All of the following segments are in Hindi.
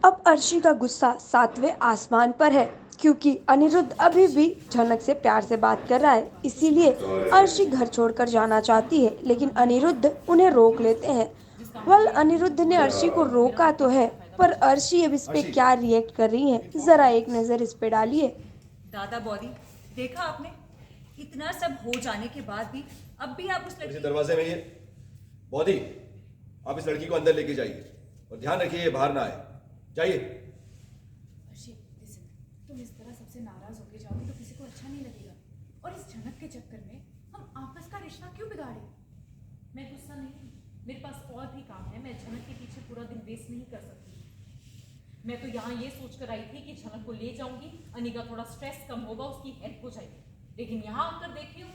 अब अर्शी का गुस्सा सातवें आसमान पर है क्योंकि अनिरुद्ध अभी भी झनक से प्यार से बात कर रहा है। इसीलिए अर्शी घर छोड़कर जाना चाहती है, लेकिन अनिरुद्ध उन्हें रोक लेते हैं। अनिरुद्ध ने अर्शी को रोका तो है, पर अर्शी अब इस पे क्या रिएक्ट कर रही है, जरा एक नजर इस पे डालिए। दादा बॉडी, देखा आपने? इतना सब हो जाने के बाद भी अब भी आप उस लड़की दरवाजे में ही है। बॉडी, आप इस लड़की को अंदर लेके जाइए और ध्यान रखिए ये बाहर ना आए। जाइए। तुम इस तरह सबसे नाराज होके जाओगे तो किसी को अच्छा नहीं लगेगा। और इस झनक के चक्कर में हम आपस का रिश्ता क्यों बिगाड़े? मैं गुस्सा नहीं, मेरे पास और भी काम है। मैं झनक के पीछे पूरा दिन वेस्ट नहीं कर सकती। मैं तो यहाँ ये सोच कर आई थी कि झनक को ले जाऊंगी, अनी का थोड़ा स्ट्रेस कम होगा, उसकी हेल्प हो जाएगी। लेकिन यहाँ आकर देखी हूँ,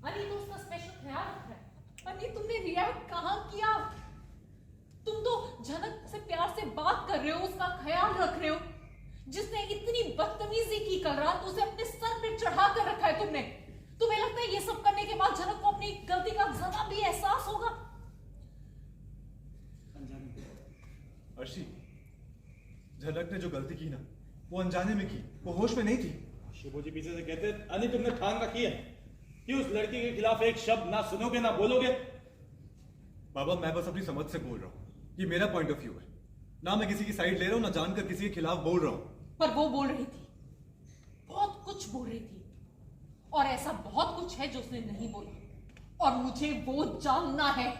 अनी तो उसका स्पेशल ख्याल रख रहा है। अनी, तुमने रिएक्ट कहाँ किया? तुम तो झनक से प्यार से बात कर रहे हो, उसका ख्याल रख रहे हो। जिसने इतनी बदतमीजी की कल रात, उसे अपने सर पे चढ़ा कर रखा है तुमने। तुम्हें लगता है ये सब करने के बाद झनक को अपनी गलती का जरा भी एहसास होगा? अर्शी, झनक ने जो गलती की ना, वो अनजाने में की, वो होश में नहीं थी। शिबू जी पीछे से कहते, अनी तुमने ठान रखी है कि उस लड़की के खिलाफ एक शब्द ना सुनोगे ना बोलोगे। बाबा, मैं बस अपनी समझ से बोल रहा हूँ, ये मेरा पॉइंट ऑफ व्यू है। ना मैं किसी की साइड ले रहा हूँ, ना जानकर किसी के खिलाफ बोल रहा हूँ। पर वो बोल रही थी, बहुत कुछ बोल रही थी, और ऐसा बहुत कुछ है जो उसने नहीं बोला, और मुझे वो जानना है।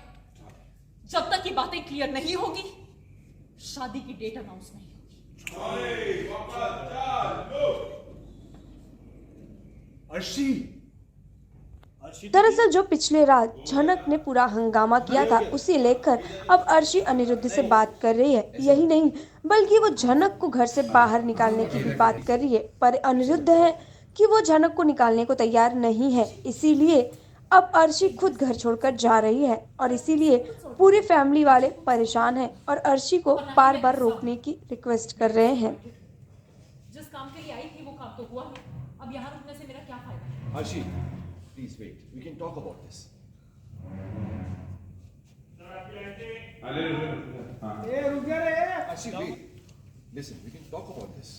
जब तक ये बातें क्लियर नहीं होगी, शादी की डेट अनाउंस नहीं होगी। अर्शी, दरअसल जो पिछले रात झनक ने पूरा हंगामा किया था, उसे लेकर अब अर्शी अनिरुद्ध से बात कर रही है। यही नहीं, बल्कि वो झनक को घर से बाहर निकालने की भी बात कर रही है, पर अनिरुद्ध है कि वो झनक को निकालने को तैयार नहीं है। इसीलिए अब अर्शी खुद घर छोड़कर जा रही है, और इसीलिए पूरी फैमिली वाले परेशान हैं और अर्शी को बार बार रोकने की रिक्वेस्ट कर रहे हैं। जिस काम के लिए आई थी वो काम तो हुआ नहीं, अब यहाँ रुकने से मेरा क्या फायदा? Arshi, please wait. We can talk about this. Arshi, wait. Listen, we can talk about this.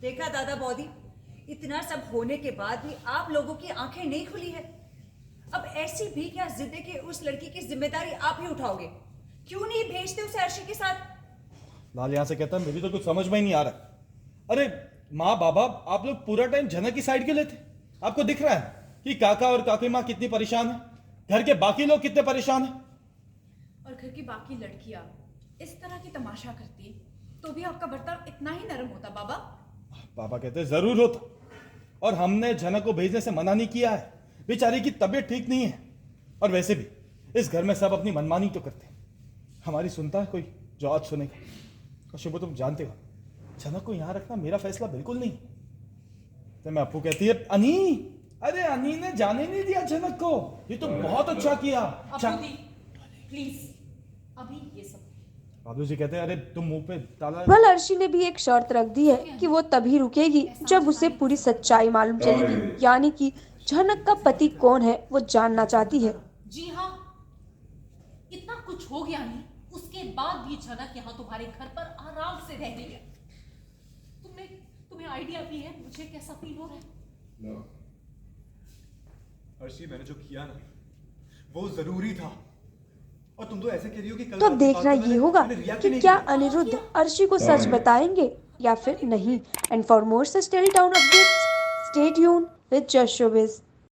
देखा दादा बॉडी, इतना सब होने के बाद भी आप लोगों की आंखें नहीं खुली है। अब ऐसी भी क्या जिद है कि उस लड़की की जिम्मेदारी आप ही उठाओगे? क्यों नहीं भेजते उसे अर्शी के साथ? लाल यहाँ से कहता है, मुझे तो कुछ समझ में ही नहीं आ रहा। अरे माँ बाबा, आप लोग पूरा टाइम झनक की साइड क्यों लेते? आपको दिख रहा है कि काका और काकी माँ कितनी परेशान है, घर के बाकी लोग कितने परेशान हैं। और घर की बाकी लड़कियां इस तरह की तमाशा करती तो भी आपका बर्ताव इतना ही नरम होता बाबा? पापा कहते जरूर होता, और हमने झनक को भेजने से मना नहीं किया है। बेचारी की तबीयत ठीक नहीं है, और वैसे भी इस घर में सब अपनी मनमानी तो करते हैं। हमारी सुनता है कोई जो आज सुनेगा? और शुभ, तुम जानते हो झनक को यहाँ रखना मेरा फैसला बिल्कुल नहीं। तो मैं अपू कहती है, अनी, अरे अनी ने जाने नहीं दिया झनक को, ये तो बहुत अच्छा किया। प्लीज, अभी ये सब। बाबू जी कहते हैं, अरे तुम मुंह पे ताला। अर्शी ने भी एक शर्त रख दी है कि वो तभी रुकेगी जब उसे पूरी सच्चाई मालूम चलेगी, यानी कि झनक का पति कौन है वो जानना चाहती है। जी हाँ, इतना कुछ हो गया नहीं, उसके बाद भी झनक यहाँ तुम्हारे घर पर आराम से रह रही है। तुम्हें आइडिया भी है मुझे कैसा फील हो रहा है? no. अर्शी, मैंने जो किया ना वो जरूरी था, और तुम तो ऐसे कह रही हो कि कल तो अब देखना ये होगा कि क्या अनिरुद्ध अर्शी को सच बताएंगे या फिर नहीं। And for more such telly town updates, stay tuned with just showbiz.